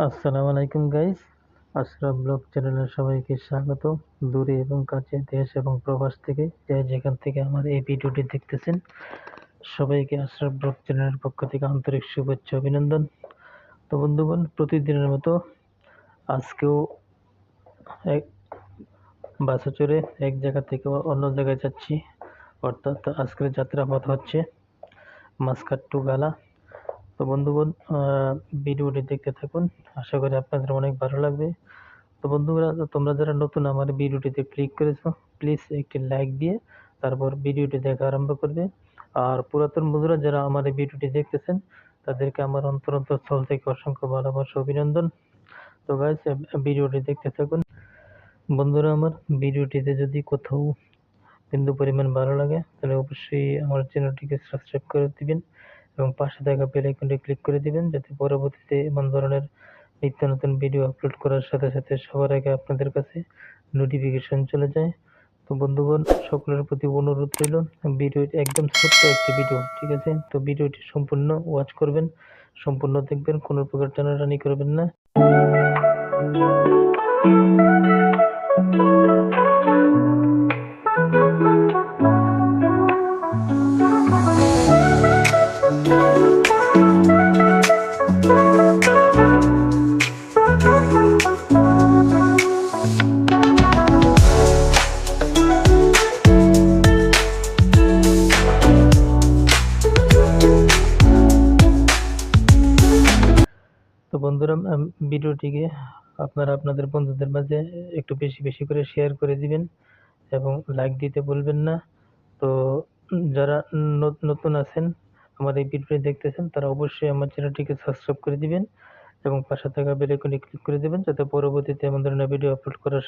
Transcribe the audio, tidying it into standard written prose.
আসসালামু আলাইকুম guys. Ashraf blog চ্যানেলের সবাইকে স্বাগত। দূরে এবং কাছে, দেশ এবং প্রবাস থেকে যে যেখান থেকে আমার এই ভিডিওটি দেখতেছেন, সবাইকে আশরাফ ব্লগ চ্যানেলের পক্ষ থেকে আন্তরিক শুভেচ্ছা অভিনন্দন। তো বন্ধুগণ, প্রতিদিনের মতো আজকেও এক বাসে চড়ে এক জায়গা থেকে অন্য জায়গায় যাচ্ছি। অর্থাৎ আজকের যাত্রাপথ হচ্ছে মাসকাট টু গালা। তো বন্ধুগণ, ভিডিওটি দেখতে থাকুন, আশা করি আপনাদের অনেক ভালো লাগবে। তো বন্ধুরা, তোমরা যারা নতুন আমার ভিডিওটিতে ক্লিক করেছো, প্লিজ একটি লাইক দিয়ে তারপর ভিডিওটি দেখা আরম্ভ করবে। আর পুরাতন বন্ধুরা যারা আমার এই ভিডিওটি দেখতেছেন, তাদেরকে আমার অন্তরস্থল থেকে অসংখ্য ভালোবাসা অভিনন্দন। তো গাইস, ভিডিওটি দেখতে থাকুন। বন্ধুরা, আমার ভিডিওটিতে যদি কোথাও বিন্দু পরিমাণ ভালো লাগে, তাহলে অবশ্যই আমার চ্যানেলটিকে সাবস্ক্রাইব করে দিবেন এবং পাশে থাকা বেল আইকনটি ক্লিক করে দিবেন, যাতে পরবর্তীতে এমন ধরনের নিত্য নতুন ভিডিও আপলোড করার সাথে সাথে সবার আগে আপনাদের কাছে নোটিফিকেশন চলে যায়। তো বন্ধুগণ, সকলের প্রতি অনুরোধ রইল, ভিডিওটি একদম ছোট্ট একটি ভিডিও, ঠিক আছে? তো ভিডিওটি সম্পূর্ণ ওয়াচ করবেন, সম্পূর্ণ দেখবেন, কোনো প্রকার টানাটানি করবেন না। তো বন্ধুরা, ভিডিওটিকে আপনারা আপনাদের বন্ধুদের মাঝে একটু বেশি বেশি করে শেয়ার করে দিবেন এবং লাইক দিতে ভুলবেন না। তো যারা নতুন আছেন, আমার এই ভিডিওটি দেখতেছেন, তারা অবশ্যই আমার চ্যানেলটিকে সাবস্ক্রাইব করে দিবেন এবং পাশে থাকা বেল আইকনে ক্লিক করে দিবেন, যাতে পরবর্তীতে এমন ধরনের ভিডিও আপলোড করার